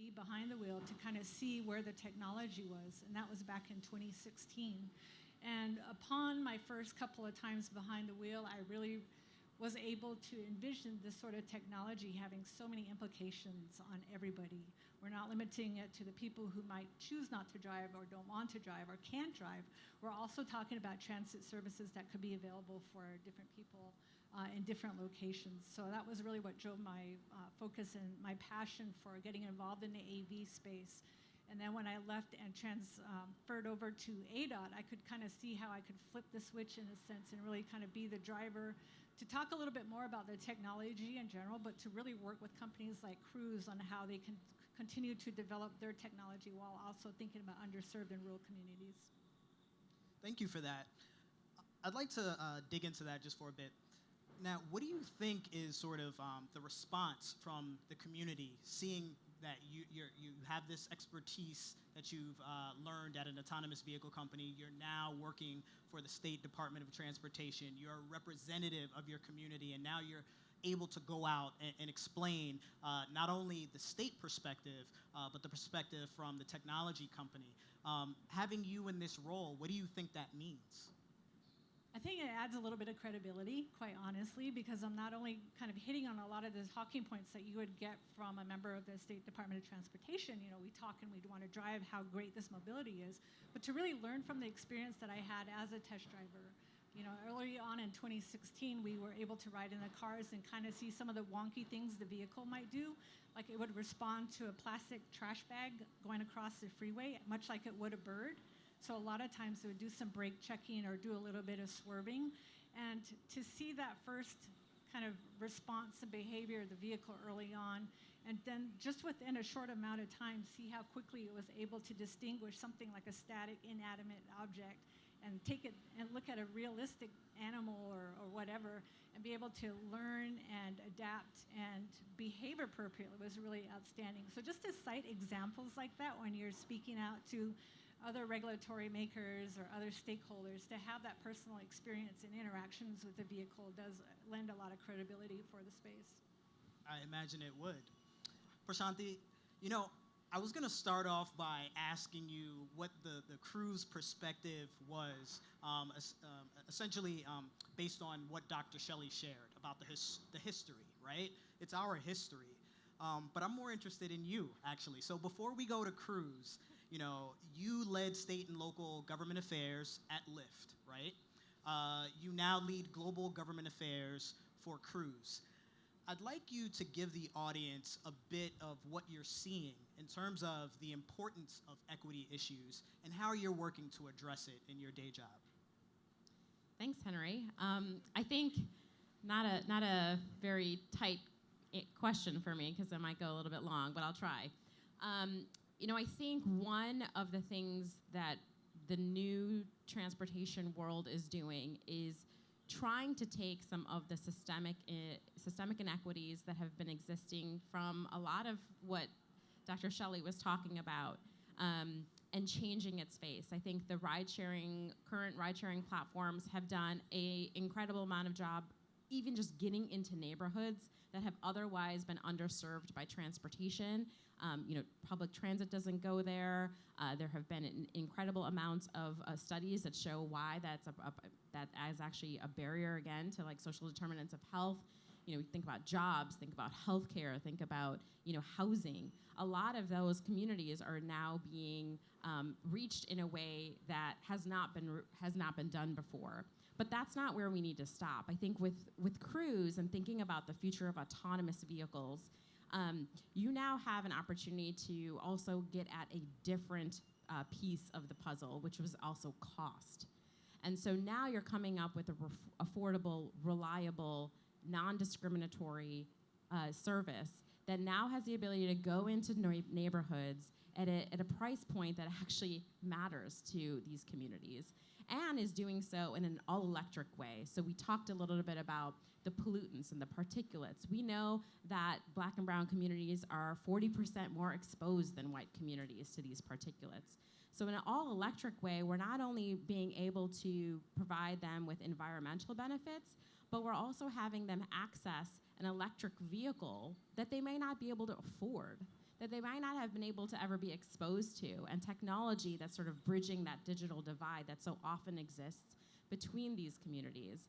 be behind the wheel to kind of see where the technology was, and that was back in 2016. And upon my first couple of times behind the wheel, I really was able to envision this sort of technology having so many implications on everybody. We're not limiting it to the people who might choose not to drive or don't want to drive or can't drive. We're also talking about transit services that could be available for different people in different locations. So that was really what drove my focus and my passion for getting involved in the AV space. And then when I left and transferred over to ADOT, I could kind of see how I could flip the switch in a sense and really kind of be the driver to talk a little bit more about the technology in general, but to really work with companies like Cruise on how they can continue to develop their technology while also thinking about underserved and rural communities. Thank you for that. I'd like to dig into that just for a bit. Now, what do you think is sort of the response from the community, seeing that you have this expertise that you've learned at an autonomous vehicle company, you're now working for the State Department of Transportation, you're a representative of your community, and now you're able to go out and explain not only the state perspective, but the perspective from the technology company. Having you in this role, what do you think that means? I think it adds a little bit of credibility, quite honestly, because I'm not only kind of hitting on a lot of the talking points that you would get from a member of the State Department of Transportation. You know, we talk and we want to drive how great this mobility is, but to really learn from the experience that I had as a test driver. You know, early on in 2016, we were able to ride in the cars and kind of see some of the wonky things the vehicle might do. Like it would respond to a plastic trash bag going across the freeway, much like it would a bird. So a lot of times it would do some brake checking or do a little bit of swerving. And to see that first kind of response and behavior of the vehicle early on, and then just within a short amount of time, see how quickly it was able to distinguish something like a static, inanimate object and take it and look at a realistic animal or whatever and be able to learn and adapt and behave appropriately was really outstanding. So just to cite examples like that when you're speaking out to other regulatory makers or other stakeholders, to have that personal experience and interactions with the vehicle does lend a lot of credibility for the space. I imagine it would. Prashanthi, you know, I was going to start off by asking you what the Cruise perspective was, essentially based on what Dr. Shelley shared about the history, right? It's our history. But I'm more interested in you, actually. So before we go to Cruise, you know, you led state and local government affairs at Lyft, right? You now lead global government affairs for Cruise. I'd like you to give the audience a bit of what you're seeing in terms of the importance of equity issues and how you're working to address it in your day job. Thanks, Henry. I think not a very tight question for me because it might go a little bit long, but I'll try. You know, I think one of the things that the new transportation world is doing is trying to take some of the systemic inequities that have been existing from a lot of what Dr. Shelley was talking about and changing its face. I think the current ride-sharing platforms have done an incredible amount of job even just getting into neighborhoods that have otherwise been underserved by transportation. You know, public transit doesn't go there. There have been incredible amounts of studies that show why that is actually a barrier, again, to like social determinants of health. You know, think about jobs, think about healthcare, think about, you know, housing. A lot of those communities are now being reached in a way that has not been done before. But that's not where we need to stop. I think with Cruise and thinking about the future of autonomous vehicles, you now have an opportunity to also get at a different piece of the puzzle, which was also cost. And so now you're coming up with a affordable, reliable, non-discriminatory service that now has the ability to go into neighborhoods at a price point that actually matters to these communities, and is doing so in an all-electric way. So we talked a little bit about the pollutants and the particulates. We know that Black and brown communities are 40% more exposed than white communities to these particulates. So in an all-electric way, we're not only being able to provide them with environmental benefits, but we're also having them access an electric vehicle that they may not be able to afford. that they might not have been able to ever be exposed to, and technology that's sort of bridging that digital divide that so often exists between these communities.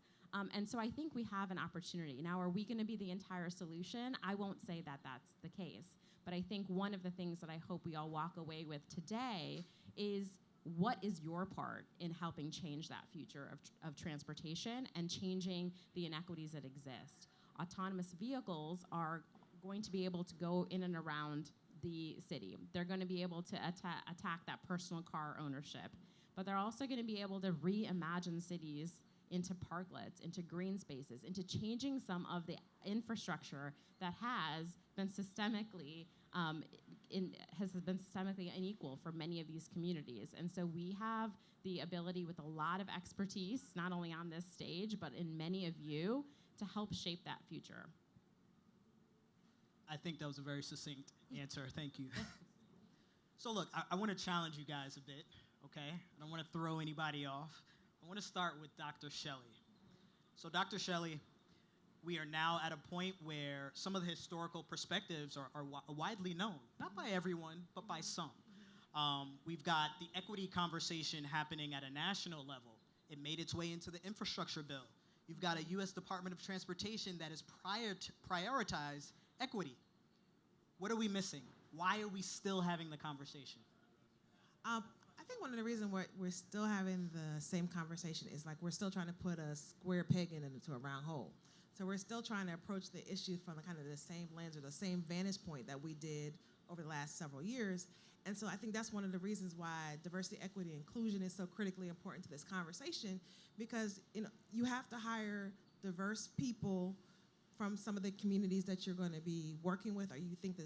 And so I think we have an opportunity. Now, are we going to be the entire solution? I won't say that that's the case. But I think one of the things that I hope we all walk away with today is, what is your part in helping change that future of transportation and changing the inequities that exist? Autonomous vehicles are going to be able to go in and around the city. They're going to be able to attack that personal car ownership. But they're also going to be able to reimagine cities into parklets, into green spaces, into changing some of the infrastructure that has been systemically unequal for many of these communities. And so we have the ability, with a lot of expertise, not only on this stage, but in many of you, to help shape that future. I think that was a very succinct answer. Thank you. So look, I want to challenge you guys a bit, okay? I don't want to throw anybody off. I want to start with Dr. Shelley. So Dr. Shelley, we are now at a point where some of the historical perspectives are widely known, not by everyone, but by some. We've got the equity conversation happening at a national level. It made its way into the infrastructure bill. You've got a U.S. Department of Transportation that has prioritized equity. What are we missing? Why are we still having the conversation? I think one of the reasons we're still having the same conversation is, like, we're still trying to put a square peg into a round hole. So we're still trying to approach the issue from kind of the same lens or the same vantage point that we did over the last several years. And so I think that's one of the reasons why diversity, equity, inclusion is so critically important to this conversation, because you have to hire diverse people from some of the communities that you're going to be working with, or you think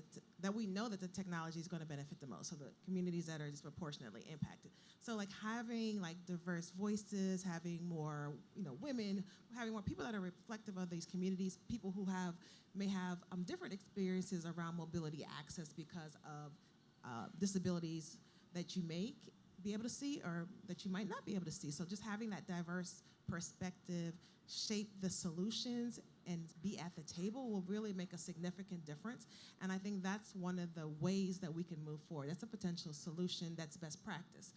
that we know that the technology is going to benefit the most, so the communities that are disproportionately impacted. So like having like diverse voices, having more women, having more people that are reflective of these communities, people who may have different experiences around mobility access because of disabilities that you may be able to see or that you might not be able to see. So just having that diverse perspective shape the solutions and be at the table will really make a significant difference. And I think that's one of the ways that we can move forward. That's a potential solution that's best practice,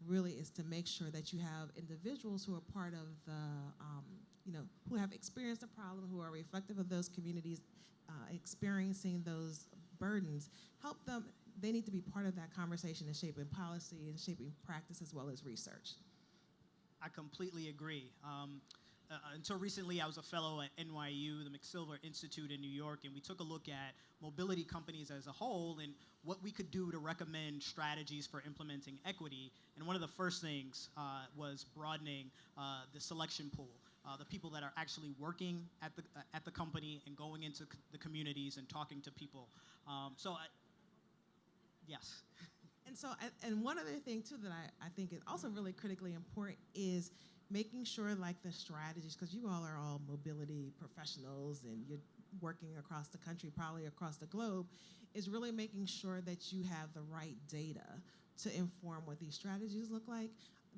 really, is to make sure that you have individuals who are part of the, who have experienced a problem, who are reflective of those communities, experiencing those burdens, help them. They need to be part of that conversation in shaping policy and shaping practice as well as research. I completely agree. Until recently, I was a fellow at NYU, the McSilver Institute in New York, and we took a look at mobility companies as a whole and what we could do to recommend strategies for implementing equity. And one of the first things was broadening the selection pool, the people that are actually working at the company and going into the communities and talking to people. Yes. And one other thing too that I think is also really critically important is making sure, like, the strategies, because you all are all mobility professionals and you're working across the country, probably across the globe, is really making sure that you have the right data to inform what these strategies look like.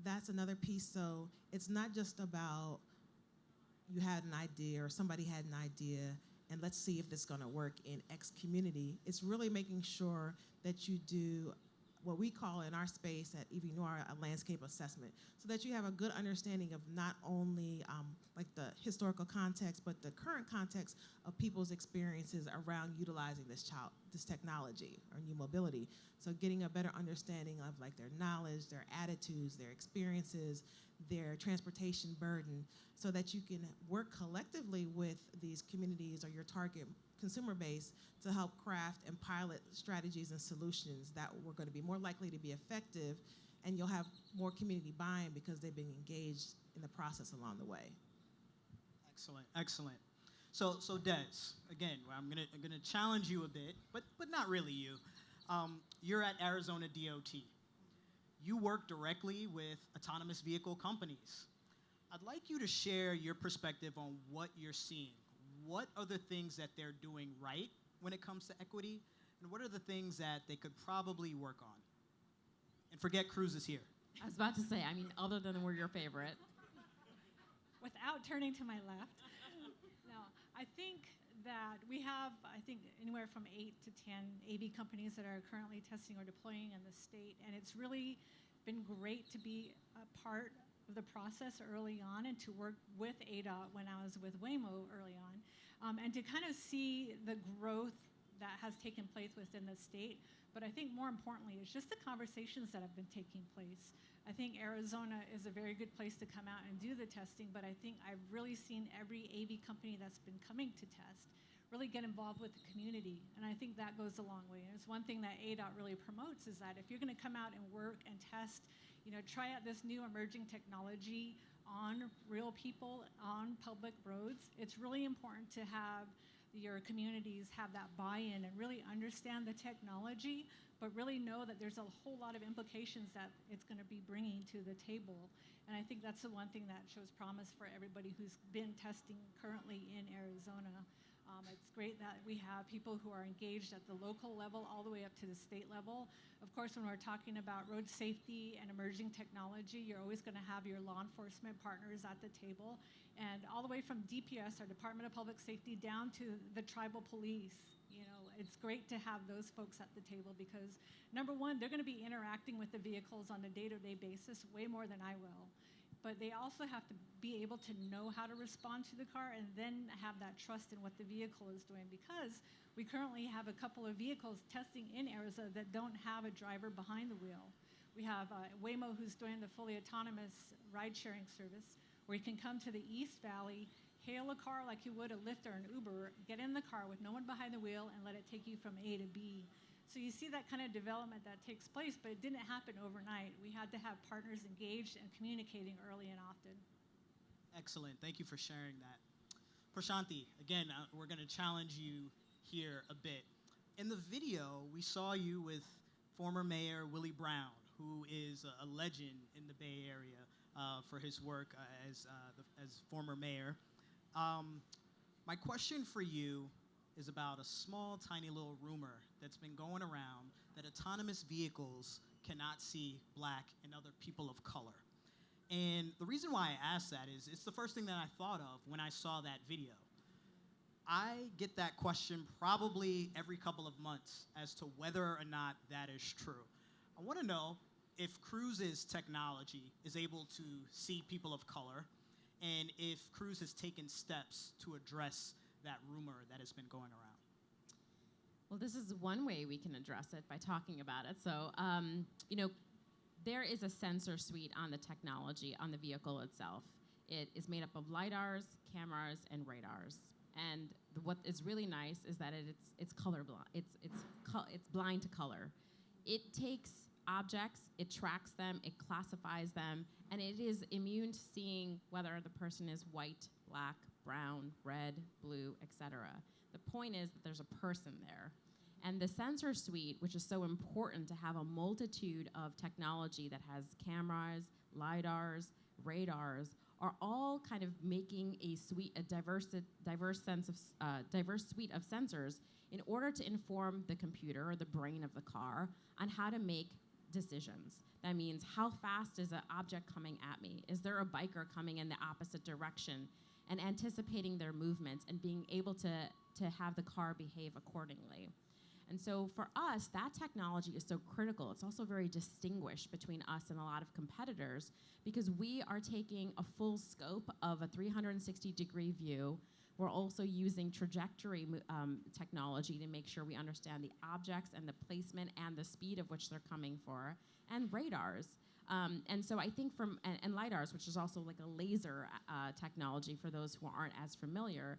That's another piece. So it's not just about you had an idea or somebody had an idea and let's see if this is going to work in X community. It's really making sure that you do what we call in our space at EVNoire a landscape assessment, so that you have a good understanding of not only like the historical context, but the current context of people's experiences around utilizing this technology or new mobility. So getting a better understanding of like their knowledge, their attitudes, their experiences, their transportation burden, so that you can work collectively with these communities or your target consumer base to help craft and pilot strategies and solutions that were going to be more likely to be effective, and you'll have more community buy-in because they've been engaged in the process along the way. Excellent, excellent. So Des, again, I'm gonna challenge you a bit, but not really you. You're at Arizona DOT. You work directly with autonomous vehicle companies. I'd like you to share your perspective on what you're seeing. What are the things that they're doing right when it comes to equity, and what are the things that they could probably work on? And forget Cruz is here. I was about to say, I mean, other than we're your favorite. Without turning to my left. No, I think that we have, I think, anywhere from 8 to 10 AV companies that are currently testing or deploying in the state, and it's really been great to be a part of the process early on and to work with ADOT when I was with Waymo early on, and to kind of see the growth that has taken place within the state. But I think more importantly, it's just the conversations that have been taking place. I think Arizona is a very good place to come out and do the testing, but I think I've really seen every AV company that's been coming to test really get involved with the community, and I think that goes a long way. And it's one thing that ADOT really promotes is that if you're going to come out and work and test, try out this new emerging technology on real people on public roads, it's really important to have your communities have that buy-in and really understand the technology, but really know that there's a whole lot of implications that it's going to be bringing to the table. And I think that's the one thing that shows promise for everybody who's been testing currently in Arizona. It's great that we have people who are engaged at the local level all the way up to the state level. Of course, when we're talking about road safety and emerging technology, you're always going to have your law enforcement partners at the table. And all the way from DPS, our Department of Public Safety, down to the tribal police. It's great to have those folks at the table because, number one, they're going to be interacting with the vehicles on a day-to-day basis way more than I will. But they also have to be able to know how to respond to the car and then have that trust in what the vehicle is doing, because we currently have a couple of vehicles testing in Arizona that don't have a driver behind the wheel. We have Waymo, who's doing the fully autonomous ride-sharing service, where you can come to the East Valley, hail a car like you would a Lyft or an Uber, get in the car with no one behind the wheel, and let it take you from A to B. So you see that kind of development that takes place, but it didn't happen overnight. We had to have partners engaged and communicating early and often. Excellent. Thank you for sharing that. Prashanthi, again, we're going to challenge you here a bit. In the video, we saw you with former Mayor Willie Brown, who is a legend in the Bay Area for his work as former mayor. My question for you is about a small, tiny little rumor that's been going around that autonomous vehicles cannot see Black and other people of color. And the reason why I asked that is it's the first thing that I thought of when I saw that video. I get that question probably every couple of months as to whether or not that is true. I want to know if Cruise's technology is able to see people of color, and if Cruise has taken steps to address that rumor that has been going around. Well, this is one way we can address it by talking about it. So, there is a sensor suite on the technology on the vehicle itself. It is made up of LiDARs, cameras, and radars. And what is really nice is that it's colorblind. It's blind to color. It takes objects, it tracks them, it classifies them, and it is immune to seeing whether the person is white, Black, brown, red, blue, etc. The point is that there's a person there. And the sensor suite, which is so important to have a multitude of technology that has cameras, LiDARs, radars, are all kind of making a diverse suite of sensors in order to inform the computer or the brain of the car on how to make decisions. That means, how fast is an object coming at me? Is there a biker coming in the opposite direction? And anticipating their movements and being able to have the car behave accordingly. And so for us, that technology is so critical. It's also very distinguished between us and a lot of competitors because we are taking a full scope of a 360-degree view. We're also using trajectory technology to make sure we understand the objects and the placement and the speed of which they're coming for, and radars. And so I think and LiDARs, which is also like a laser technology for those who aren't as familiar,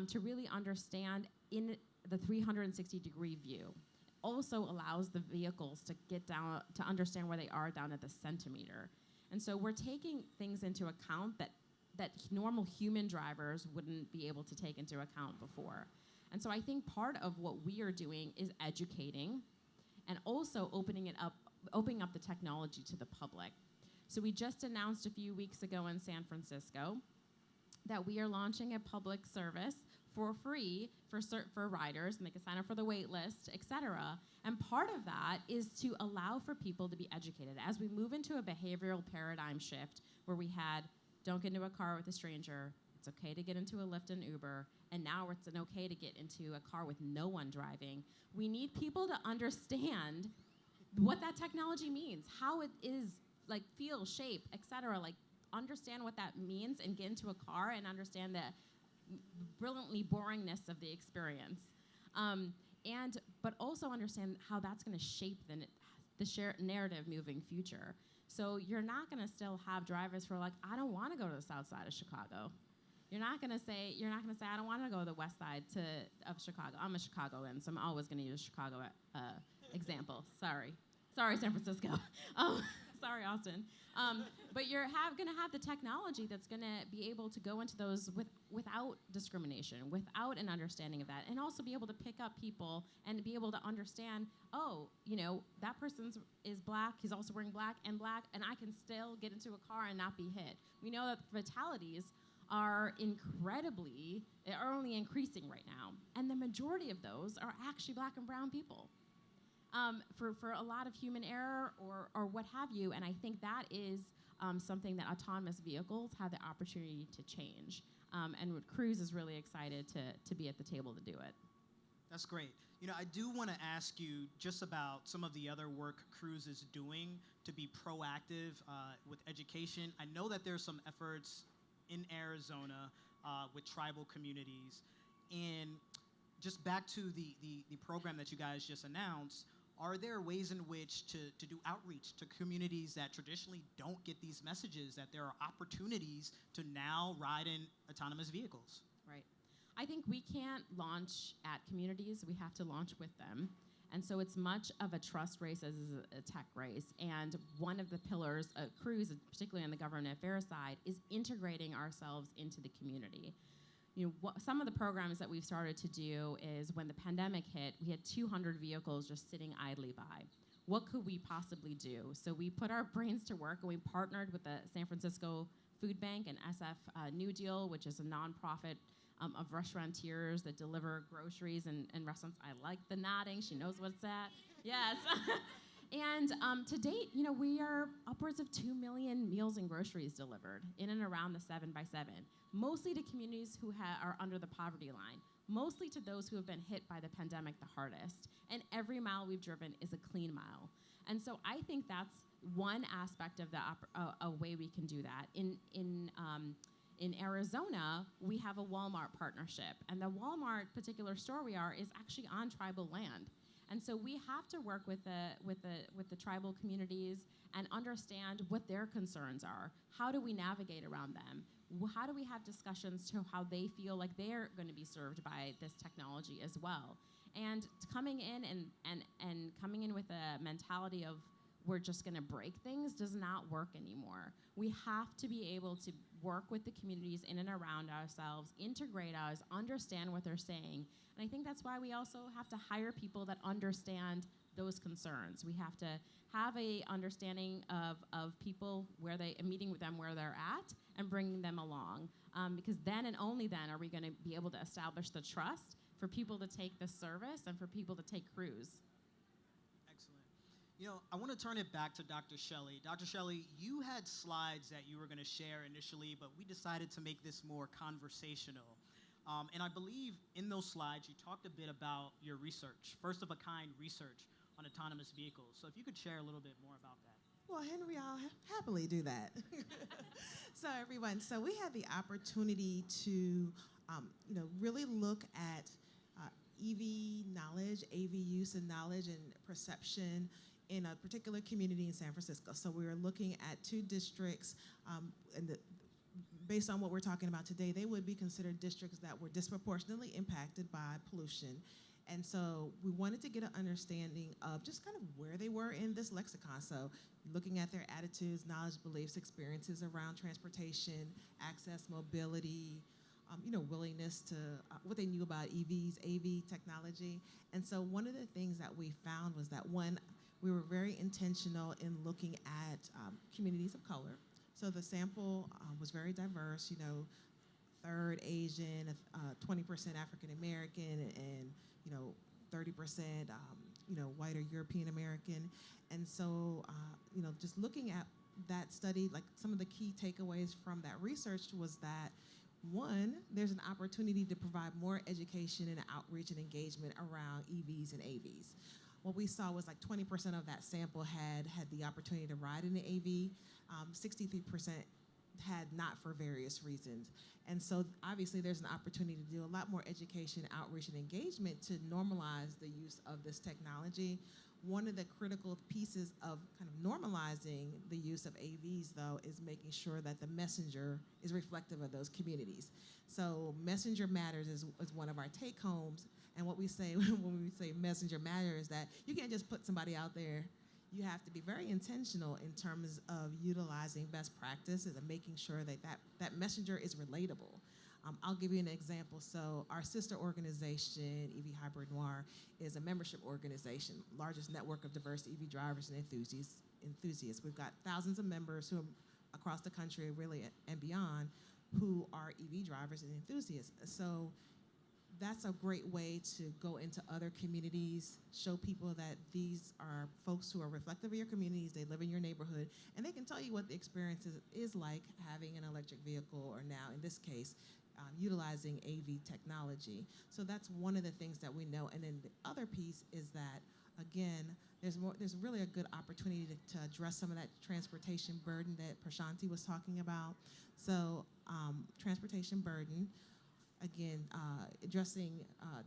to really understand in the 360-degree view. Also allows the vehicles to get down, to understand where they are down at the centimeter. And so we're taking things into account that normal human drivers wouldn't be able to take into account before. And so I think part of what we are doing is educating and also opening up the technology to the public. So we just announced a few weeks ago in San Francisco that we are launching a public service for free for riders, and they can sign up for the wait list, et cetera. And part of that is to allow for people to be educated. As we move into a behavioral paradigm shift where we had, don't get into a car with a stranger, it's okay to get into a Lyft and Uber, and now it's an okay to get into a car with no one driving. We need people to understand what that technology means, how it is, like feel, shape, etc. Like understand what that means and get into a car and understand the brilliantly boringness of the experience. But also understand how that's going to shape the narrative moving future. So you're not going to still have drivers who are like, I don't want to go to the south side of Chicago. You're not going to say, I don't want to go to the west side of Chicago. I'm a Chicagoan, so I'm always going to use a Chicago example. Sorry, San Francisco. Sorry, Austin. But you're going to have the technology that's going to be able to go into those without discrimination, without an understanding of that, and also be able to pick up people and be able to understand, that person is black, he's also wearing black, and I can still get into a car and not be hit. We know that fatalities are only increasing right now, and the majority of those are actually black and brown people. For a lot of human error or what have you, and I think that is something that autonomous vehicles have the opportunity to change. And Cruise is really excited to be at the table to do it. That's great. I do want to ask you just about some of the other work Cruise is doing to be proactive with education. I know that there's some efforts in Arizona with tribal communities. And just back to the program that you guys just announced, are there ways in which to do outreach to communities that traditionally don't get these messages, that there are opportunities to now ride in autonomous vehicles? Right. I think we can't launch at communities. We have to launch with them. And so it's much of a trust race as a tech race. And one of the pillars of Cruise, particularly on the government affairs side, is integrating ourselves into the community. Some of the programs that we've started to do is when the pandemic hit, we had 200 vehicles just sitting idly by. What could we possibly do? So we put our brains to work, and we partnered with the San Francisco Food Bank and SF New Deal, which is a nonprofit of restaurateurs that deliver groceries and restaurants. I like the nodding. She knows what's that. Yes. And to date, we are upwards of 2 million meals and groceries delivered in and around the 7x7, mostly to communities who are under the poverty line, mostly to those who have been hit by the pandemic the hardest. And every mile we've driven is a clean mile. And so I think that's one aspect of a way we can do that. In Arizona, we have a Walmart partnership, and the Walmart particular store we are is actually on tribal land. And so we have to work with the tribal communities and understand what their concerns are. How do we navigate around them? How do we have discussions to how they feel like they're going to be served by this technology as well? And coming in and coming in with a mentality of we're just going to break things does not work anymore. We have to be able to work with the communities in and around ourselves, integrate us, understand what they're saying. And I think that's why we also have to hire people that understand those concerns. We have to have a understanding of people meeting with them where they're at and bringing them along. Because then and only then are we going to be able to establish the trust for people to take the service and for people to take Cruise. I want to turn it back to Dr. Shelley. Dr. Shelley, you had slides that you were going to share initially, but we decided to make this more conversational. And I believe in those slides, you talked a bit about your research, first-of-a-kind research on autonomous vehicles. So if you could share a little bit more about that. Well, Henry, I'll happily do that. So everyone, we had the opportunity to, really look at EV knowledge, AV use and knowledge and perception in a particular community in San Francisco. So we were looking at 2 districts, and based on what we're talking about today, they would be considered districts that were disproportionately impacted by pollution. And so we wanted to get an understanding of just kind of where they were in this lexicon. So looking at their attitudes, knowledge, beliefs, experiences around transportation, access, mobility, willingness to, what they knew about EVs, AV technology. And so one of the things that we found was that, one, we were very intentional in looking at communities of color. So the sample was very diverse, third Asian, 20% African American, and 30% white or European American. And so just looking at that study, like some of the key takeaways from that research was that One, there's an opportunity to provide more education and outreach and engagement around EVs and AVs. What we saw was like 20% of that sample had the opportunity to ride in an AV. 63% had not for various reasons. And so obviously there's an opportunity to do a lot more education, outreach, and engagement to normalize the use of this technology. One of the critical pieces of kind of normalizing the use of AVs, though, is making sure that the messenger is reflective of those communities. So messenger matters is one of our take-homes. And what we say when we say messenger matters is that you can't just put somebody out there. You have to be very intentional in terms of utilizing best practices and making sure that that messenger is relatable. I'll give you an example. So our sister organization, EVNoire, is a membership organization, largest network of diverse EV drivers and enthusiasts. We've got thousands of members who are across the country, really and beyond, who are EV drivers and enthusiasts. So that's a great way to go into other communities, show people that these are folks who are reflective of your communities, they live in your neighborhood, and they can tell you what the experience is like having an electric vehicle, or now, in this case, utilizing AV technology. So that's one of the things that we know. And then the other piece is that, again, there's really a good opportunity to address some of that transportation burden that Prashanthi was talking about. So transportation burden, again, addressing,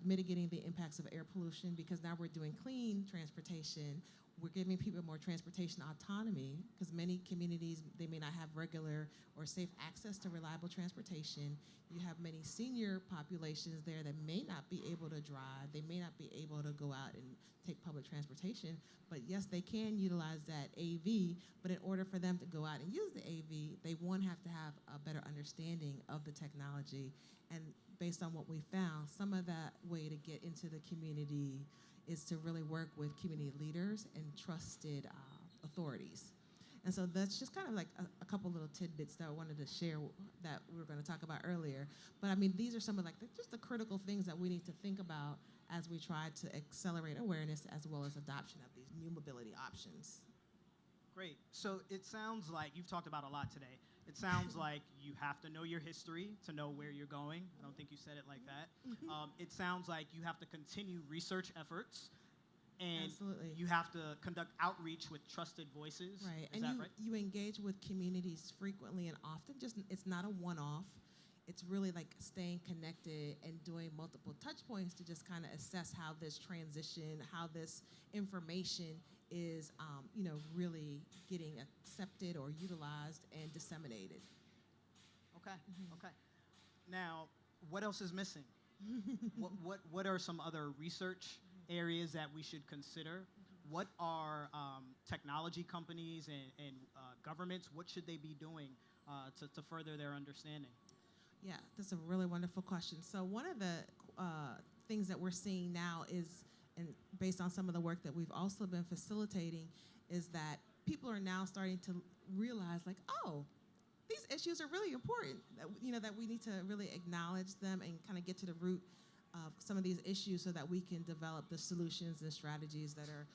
mitigating the impacts of air pollution, because now we're doing clean transportation. We're giving people more transportation autonomy, because many communities, they may not have regular or safe access to reliable transportation. You have many senior populations there that may not be able to drive. They may not be able to go out and take public transportation, but yes, they can utilize that AV, but in order for them to go out and use the AV, they, one, have to have a better understanding of the technology. And based on what we found, some of that way to get into the community is to really work with community leaders and trusted authorities. And so that's just kind of like a couple little tidbits that I wanted to share that we were going to talk about earlier. But I mean, these are some of like just the critical things that we need to think about as we try to accelerate awareness as well as adoption of these new mobility options. Great. So it sounds like you've talked about a lot today. It sounds like you have to know your history to know where you're going. I don't think you said it like that. It sounds like you have to continue research efforts, and Absolutely. you have to conduct outreach with trusted voices. Right, Is that and right? you engage with communities frequently and often. Just it's not a one-off. It's really like staying connected and doing multiple touch points to just kind of assess how this transition, how this information is, really getting accepted or utilized and disseminated. Okay. Okay. Now, what else is missing? What are some other research areas that we should consider? What are technology companies and governments? What should they be doing to further their understanding? Yeah, that's a really wonderful question. So one of the things that we're seeing now is, and based on some of the work that we've also been facilitating, is that people are now starting to realize, like, oh, these issues are really important, that we need to really acknowledge them and kind of get to the root of some of these issues so that we can develop the solutions and strategies that are,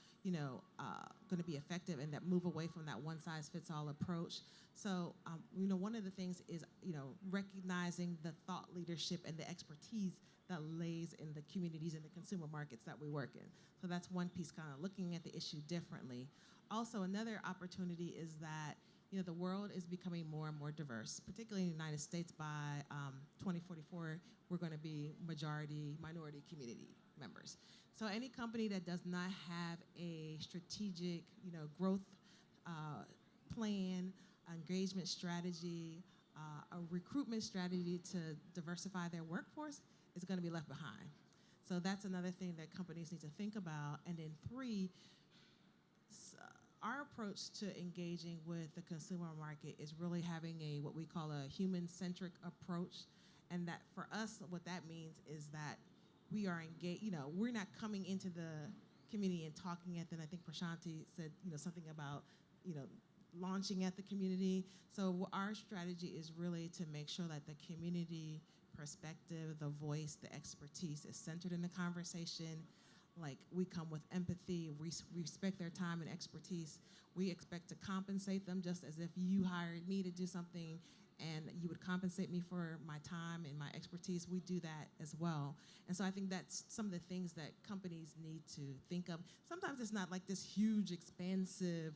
going to be effective and that move away from that one-size-fits-all approach. So, one of the things is, recognizing the thought leadership and the expertise that lays in the communities and the consumer markets that we work in. So that's one piece, kind of looking at the issue differently. Also, another opportunity is that, the world is becoming more and more diverse, particularly in the United States. By 2044, we're going to be minority community members. So any company that does not have a strategic, growth plan, engagement strategy, a recruitment strategy to diversify their workforce is going to be left behind. So that's another thing that companies need to think about. And then 3, our approach to engaging with the consumer market is really having what we call a human-centric approach. And that for us, what that means is that we are engaged, we're not coming into the community and talking at them. I think Prashanthi said, something about, launching at the community. So our strategy is really to make sure that the community perspective, the voice, the expertise is centered in the conversation. Like, we come with empathy, we respect their time and expertise. We expect to compensate them just as if you hired me to do something, and you would compensate me for my time and my expertise, we do that as well. And so I think that's some of the things that companies need to think of. Sometimes it's not like this huge, expansive,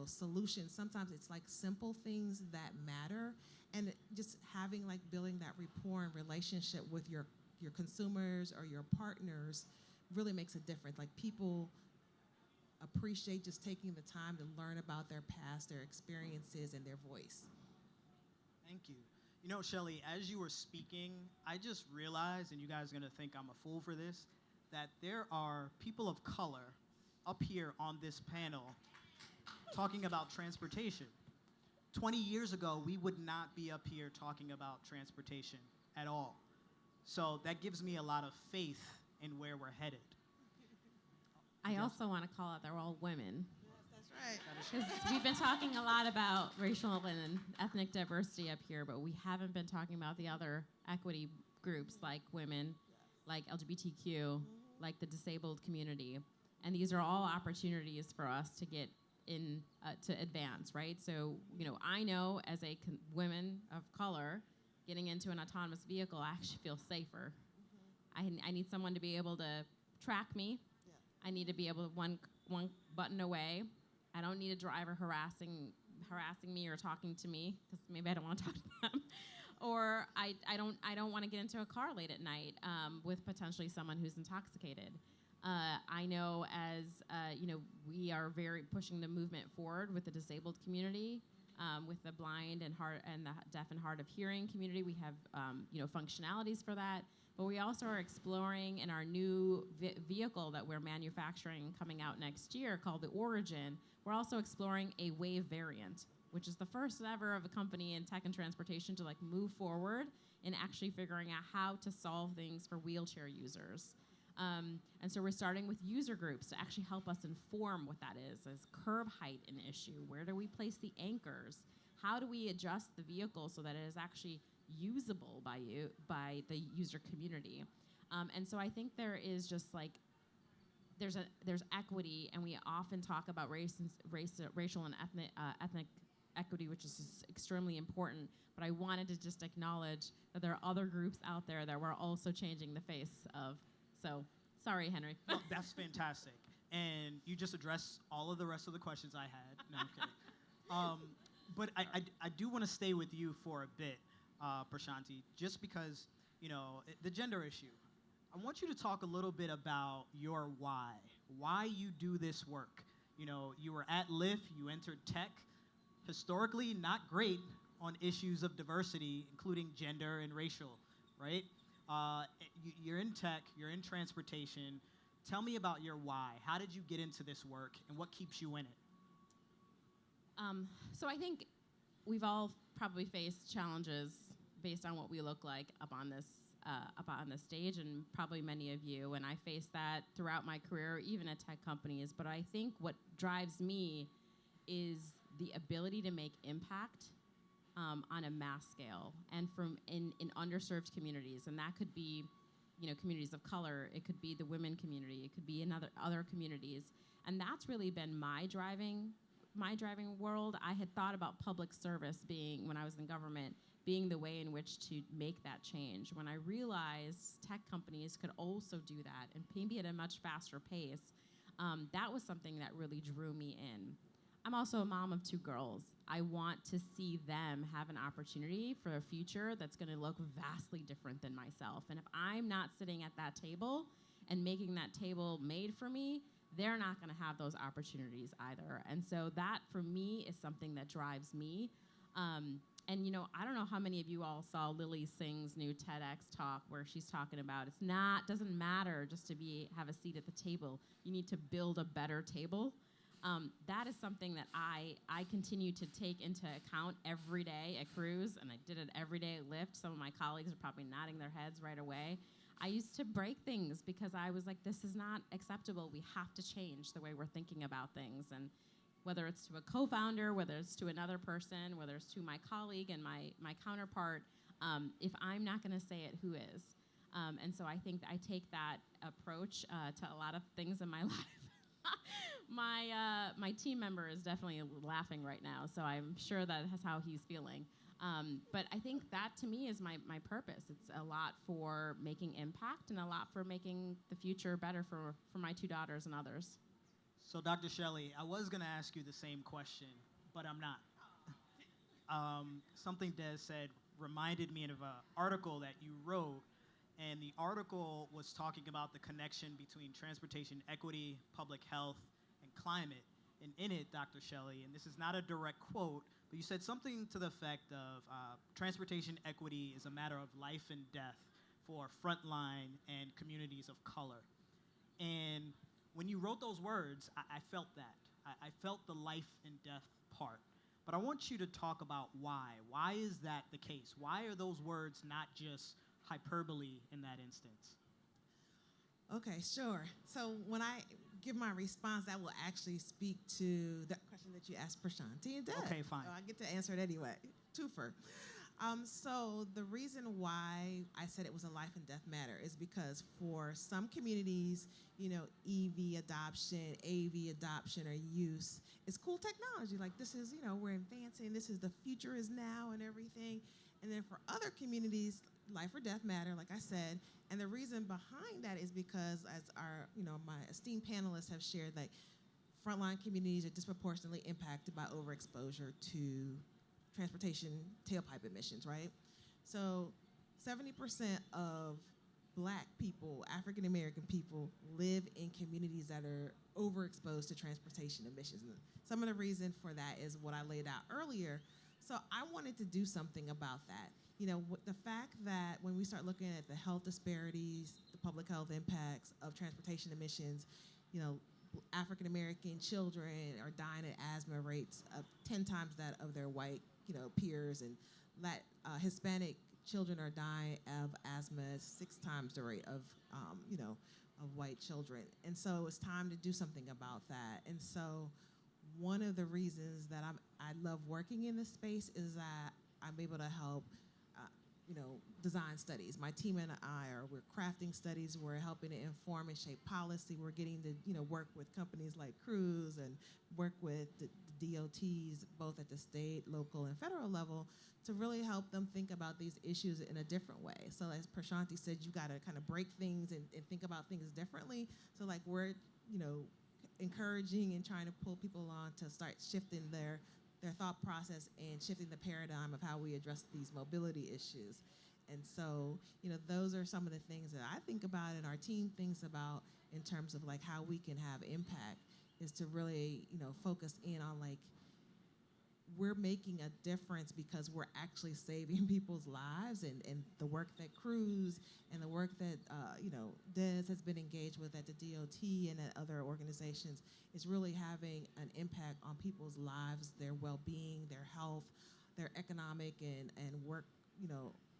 solution. Sometimes it's like simple things that matter, and just having building that rapport and relationship with your consumers or your partners really makes a difference. Like, people appreciate just taking the time to learn about their past, their experiences, and their voice. Thank you. Shelley, as you were speaking, I just realized, and you guys are going to think I'm a fool for this, that there are people of color up here on this panel talking about transportation. 20 years ago, we would not be up here talking about transportation at all. So that gives me a lot of faith in where we're headed. I also want to call out they're all women. Yes, that's right. Because we've been talking a lot about racial and ethnic diversity up here, but we haven't been talking about the other equity groups like women, like LGBTQ, like the disabled community. And these are all opportunities for us to get in, to advance, right? So, I know as a woman of color, getting into an autonomous vehicle, I actually feel safer. I need someone to be able to track me. I need to be able to one button away. I don't need a driver harassing me or talking to me, because maybe I don't want to talk to them. Or I don't want to get into a car late at night with potentially someone who's intoxicated. I know as we are very pushing the movement forward with the disabled community, with the blind and the deaf and hard of hearing community. We have functionalities for that. But we also are exploring in our new vehicle that we're manufacturing coming out next year called the Origin. We're also exploring a wave variant, which is the first ever of a company in tech and transportation to move forward in actually figuring out how to solve things for wheelchair users. And so we're starting with user groups to actually help us inform what that is. Is curb height an issue? Where do we place the anchors? How do we adjust the vehicle so that it is actually usable by the user community? And so I think there is just there's equity, and we often talk about racial and ethnic equity, which is extremely important. But I wanted to just acknowledge that there are other groups out there that we're also changing the face of. So, sorry, Henry. No, that's fantastic. And you just addressed all of the rest of the questions I had. No, I'm kidding. But I do want to stay with you for a bit, Prashanthi, just because, the gender issue. I want you to talk a little bit about your why you do this work. You were at Lyft, you entered tech, historically not great on issues of diversity, including gender and racial, right? You're in tech, you're in transportation. Tell me about your why. How did you get into this work, and what keeps you in it? So I think we've all probably faced challenges based on what we look like up on this stage, and probably many of you. And I faced that throughout my career, even at tech companies. But I think what drives me is the ability to make impact on a mass scale, and in underserved communities. And that could be, communities of color. It could be the women community. It could be in other communities. And that's really been my driving world. I had thought about public service being, when I was in government, being the way in which to make that change. When I realized tech companies could also do that, and maybe at a much faster pace, that was something that really drew me in. I'm also a mom of 2 girls. I want to see them have an opportunity for a future that's going to look vastly different than myself. And if I'm not sitting at that table and making that table made for me, they're not going to have those opportunities either. And so that, for me, is something that drives me. And, I don't know how many of you all saw Lily Singh's new TEDx talk where she's talking about doesn't matter just to have a seat at the table. You need to build a better table. That is something that I continue to take into account every day at Cruise, and I did it every day at Lyft. Some of my colleagues are probably nodding their heads right away. I used to break things because I was like, this is not acceptable. We have to change the way we're thinking about things. And whether it's to a co-founder, whether it's to another person, whether it's to my colleague and my counterpart, if I'm not going to say it, who is? And so I think I take that approach to a lot of things in my life. My team member is definitely laughing right now, so I'm sure that's how he's feeling. But I think that, to me, is my purpose. It's a lot for making impact and a lot for making the future better for my two daughters and others. So, Dr. Shelley, I was going to ask you the same question, but I'm not. Something Des said reminded me of an article that you wrote, and the article was talking about the connection between transportation equity, public health, and climate. And in it, Dr. Shelley, and this is not a direct quote, but you said something to the effect of transportation equity is a matter of life and death for frontline and communities of color. And when you wrote those words, I felt that. I felt the life and death part. But I want you to talk about why. Why is that the case? Why are those words not just hyperbole in that instance? Okay, sure. So when I give my response, that will actually speak to the question that you asked Prashanthi and Deb. Okay, fine. So I get to answer it anyway. Twofer. So the reason why I said it was a life and death matter is because for some communities, EV adoption, AV adoption, or use is cool technology. Like, this is, we're advancing, this is the future is now and everything. And then for other communities, life or death matter, like I said. And the reason behind that is because, as our, my esteemed panelists have shared, that frontline communities are disproportionately impacted by overexposure to transportation tailpipe emissions, right? So 70% of Black people, African American people, live in communities that are overexposed to transportation emissions. And some of the reason for that is what I laid out earlier. So I wanted to do something about that. The fact that when we start looking at the health disparities, the public health impacts of transportation emissions, African American children are dying at asthma rates of 10 times that of their white, peers, and Hispanic children are dying of asthma 6 times the rate of, of white children. And so it's time to do something about that. And so one of the reasons that I love working in this space is that I'm able to help design studies. My team and we're crafting studies. We're helping to inform and shape policy. We're getting to, work with companies like Cruise and work with the DOTs, both at the state, local, and federal level, to really help them think about these issues in a different way. So as Prashanthi said, you got to kind of break things and think about things differently. So like we're, encouraging and trying to pull people on to start shifting their thought process and shifting the paradigm of how we address these mobility issues. And so, those are some of the things that I think about and our team thinks about in terms of like how we can have impact, is to really, focus in on like, we're making a difference because we're actually saving people's lives, and the work that Cruise and the work that, Des has been engaged with at the DOT and at other organizations is really having an impact on people's lives, their well-being, their health, their economic and work,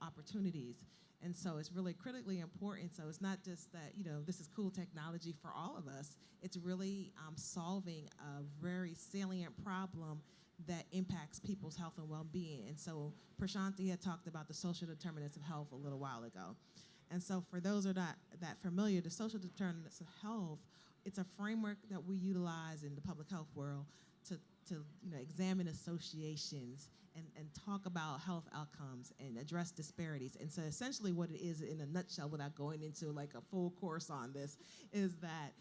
opportunities. And so it's really critically important. So it's not just that, this is cool technology for all of us. It's really solving a very salient problem that impacts people's health and well-being. And so Prashanthi had talked about the social determinants of health a little while ago. And so for those who are not that familiar, the social determinants of health, it's a framework that we utilize in the public health world to examine associations and talk about health outcomes and address disparities. And so essentially what it is in a nutshell, without going into like a full course on this, is that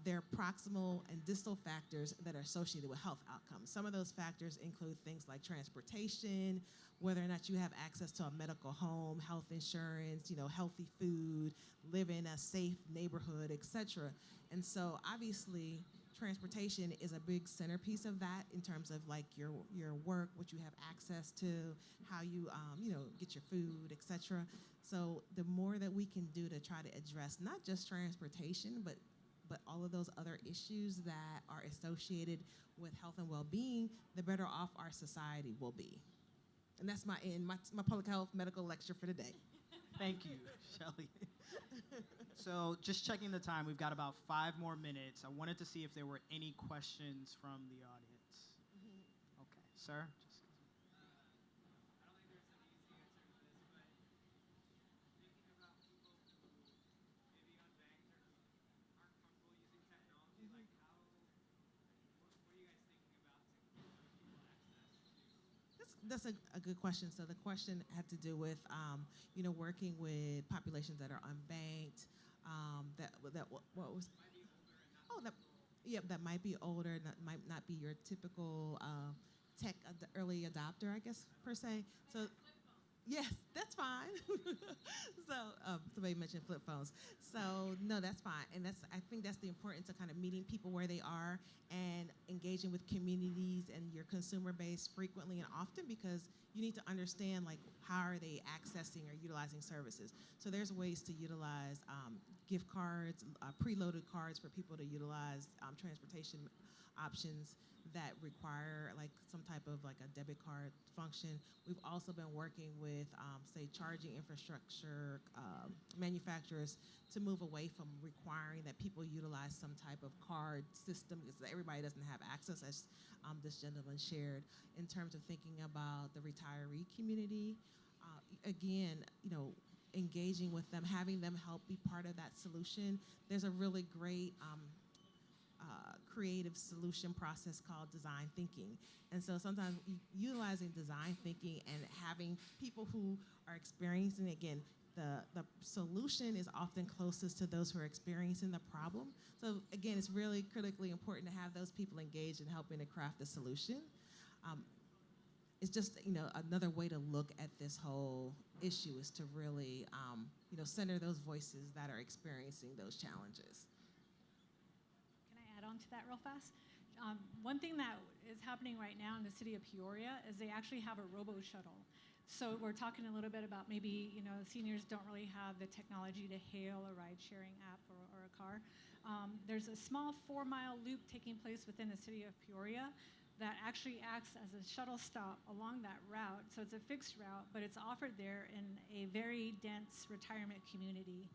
there are proximal and distal factors that are associated with health outcomes. Some of those factors include things like transportation, whether or not you have access to a medical home, health insurance, healthy food, live in a safe neighborhood, et cetera. And so obviously transportation is a big centerpiece of that in terms of like your work, what you have access to, how you get your food, et cetera. So the more that we can do to try to address not just transportation, but all of those other issues that are associated with health and well-being, the better off our society will be. And that's my public health medical lecture for today. Thank you, Shelley. So just checking the time, we've got about 5 more minutes. I wanted to see if there were any questions from the audience. Mm-hmm. Okay, sir. That's that's a good question. So the question had to do with, working with populations that are unbanked. What was? Oh, that might be older. That might not be your typical tech early adopter, I guess per se. So. Yes, that's fine. So somebody mentioned flip phones. So no, that's fine, and I think that's the importance of kind of meeting people where they are and engaging with communities and your consumer base frequently and often, because you need to understand like how are they accessing or utilizing services. So there's ways to utilize gift cards, preloaded cards for people to utilize transportation options that require like some type of like a debit card function. We've also been working with, say, charging infrastructure manufacturers to move away from requiring that people utilize some type of card system, because everybody doesn't have access, as this gentleman shared, in terms of thinking about the retiree community. Again, engaging with them, having them help be part of that solution. There's a really great creative solution process called design thinking. And so sometimes utilizing design thinking and having people who are experiencing, again, the solution is often closest to those who are experiencing the problem. So again, it's really critically important to have those people engaged in helping to craft the solution. It's just, another way to look at this whole issue is to really, center those voices that are experiencing those challenges. On to that real fast. One thing that is happening right now in the city of Peoria is they actually have a robo shuttle. So we're talking a little bit about maybe seniors don't really have the technology to hail a ride-sharing app or a car. There's a small 4-mile loop taking place within the city of Peoria that actually acts as a shuttle stop along that route. So it's a fixed route, but it's offered there in a very dense retirement community,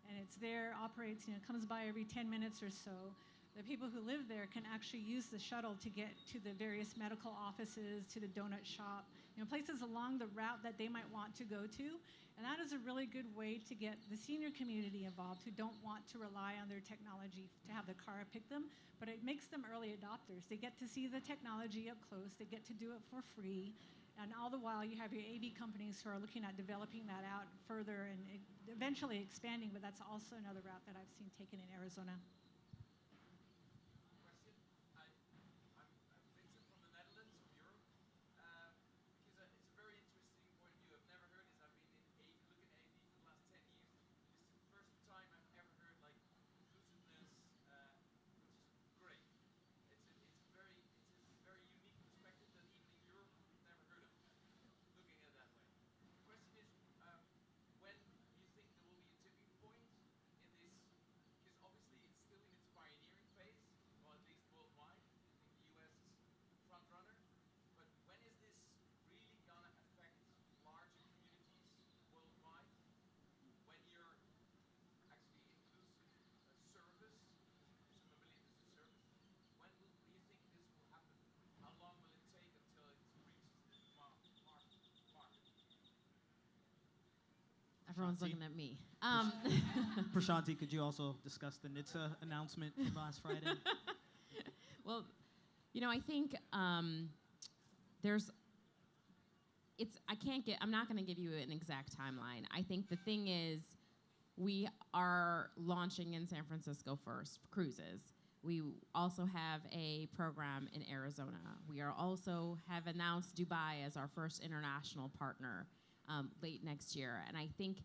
and it's there, operates, comes by every 10 minutes or so. The people who live there can actually use the shuttle to get to the various medical offices, to the donut shop, places along the route that they might want to go to. And that is a really good way to get the senior community involved who don't want to rely on their technology to have the car pick them, but it makes them early adopters. They get to see the technology up close, they get to do it for free, and all the while you have your AV companies who are looking at developing that out further and eventually expanding, but that's also another route that I've seen taken in Arizona. Everyone's looking at me. Prashanthi, could you also discuss the Nitza announcement from last Friday? Well, I think I'm not going to give you an exact timeline. I think the thing is, we are launching in San Francisco first, cruises. We also have a program in Arizona. We have announced Dubai as our first international partner late next year. And I think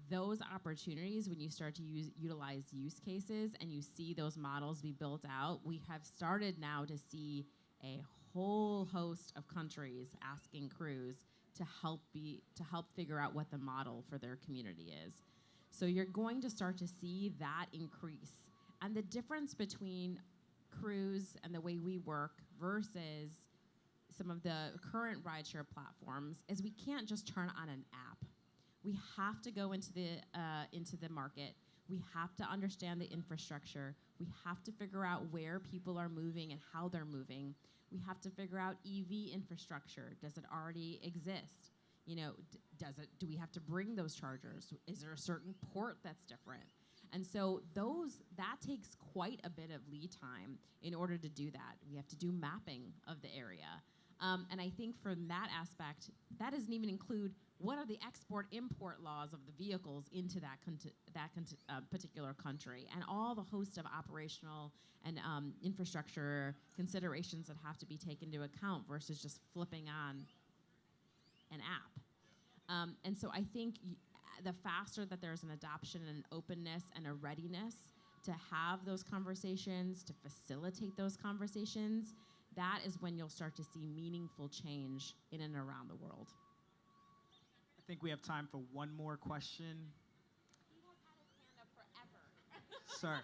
those opportunities, when you start to utilize use cases and you see those models be built out, we have started now to see a whole host of countries asking crews to help figure out what the model for their community is. So you're going to start to see that increase. And the difference between crews and the way we work versus some of the current rideshare platforms is we can't just turn on an app. We have to go into the market. We have to understand the infrastructure. We have to figure out where people are moving and how they're moving. We have to figure out EV infrastructure. Does it already exist? Do we have to bring those chargers? Is there a certain port that's different? And so that takes quite a bit of lead time in order to do that. We have to do mapping of the area. And I think from that aspect, that doesn't even include what are the export-import laws of the vehicles into that particular country, and all the host of operational and infrastructure considerations that have to be taken into account versus just flipping on an app. And so I think the faster that there's an adoption and openness and a readiness to have those conversations, to facilitate those conversations, that is when you'll start to see meaningful change in and around the world. I think we have time for one more question. He has had his hand up forever. Sir.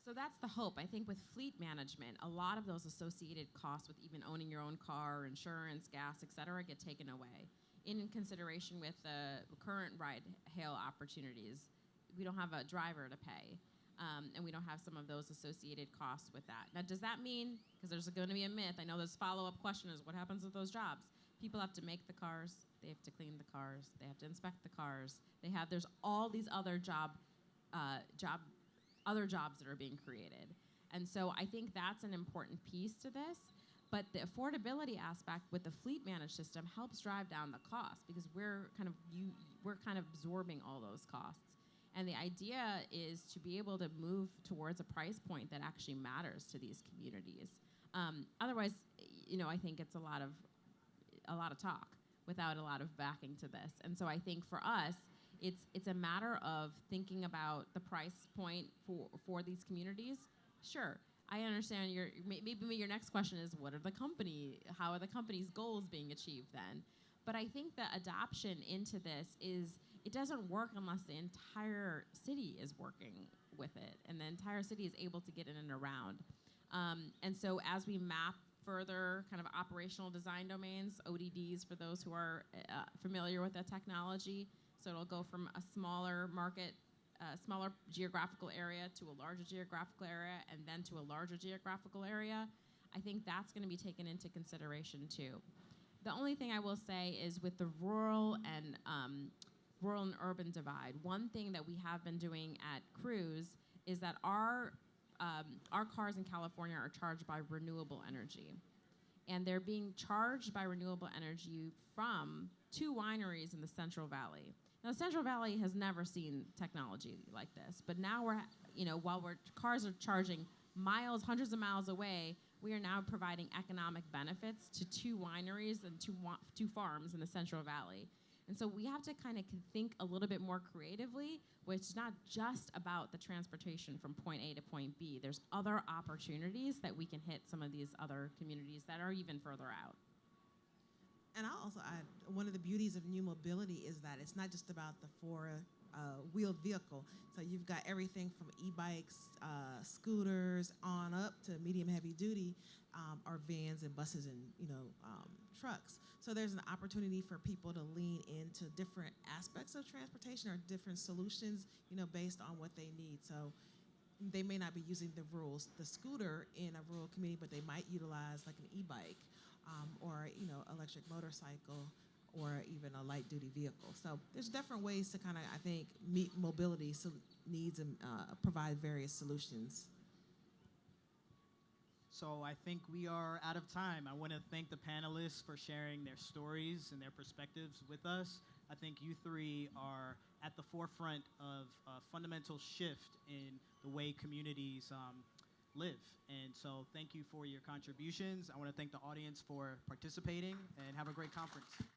So that's the hope. I think with fleet management, a lot of those associated costs with even owning your own car, insurance, gas, et cetera, get taken away. In consideration with the current ride-hail opportunities, we don't have a driver to pay, and we don't have some of those associated costs with that. Now, does that mean, because there's going to be a myth, I know this follow-up question is, what happens with those jobs? People have to make the cars, they have to clean the cars, they have to inspect the cars, there's all these other jobs that are being created. And so I think that's an important piece to this. But the affordability aspect with the fleet managed system helps drive down the cost, because we're kind of absorbing all those costs. And the idea is to be able to move towards a price point that actually matters to these communities. Otherwise, I think it's a lot of talk without a lot of backing to this. And so I think for us, it's a matter of thinking about the price point for these communities. Sure, I understand maybe your next question is, how are the company's goals being achieved then? But I think the adoption into this it doesn't work unless the entire city is working with it and the entire city is able to get in and around. And so as we map further kind of operational design domains, ODDs for those who are familiar with the technology, so it'll go from a smaller market, smaller geographical area to a larger geographical area, and then to a larger geographical area. I think that's going to be taken into consideration too. The only thing I will say is with the rural and urban divide, one thing that we have been doing at Cruise is that our cars in California are charged by renewable energy. And they're being charged by renewable energy from 2 wineries in the Central Valley. Now, the Central Valley has never seen technology like this, but now while cars are charging hundreds of miles away, we are now providing economic benefits to 2 wineries and two farms in the Central Valley. And so we have to kind of think a little bit more creatively, which is not just about the transportation from point A to point B. There's other opportunities that we can hit some of these other communities that are even further out. And I'll also add, one of the beauties of new mobility is that it's not just about the four-wheeled vehicle. So you've got everything from e-bikes, scooters, on up to medium heavy duty, or vans and buses and trucks. So there's an opportunity for people to lean into different aspects of transportation or different solutions, based on what they need. So they may not be using the scooter in a rural community, but they might utilize like an e-bike. Or electric motorcycle, or even a light duty vehicle. So there's different ways to kind of, I think, meet mobility needs and provide various solutions. So I think we are out of time. I want to thank the panelists for sharing their stories and their perspectives with us. I think you 3 are at the forefront of a fundamental shift in the way communities live. And so thank you for your contributions. I want to thank the audience for participating, and have a great conference.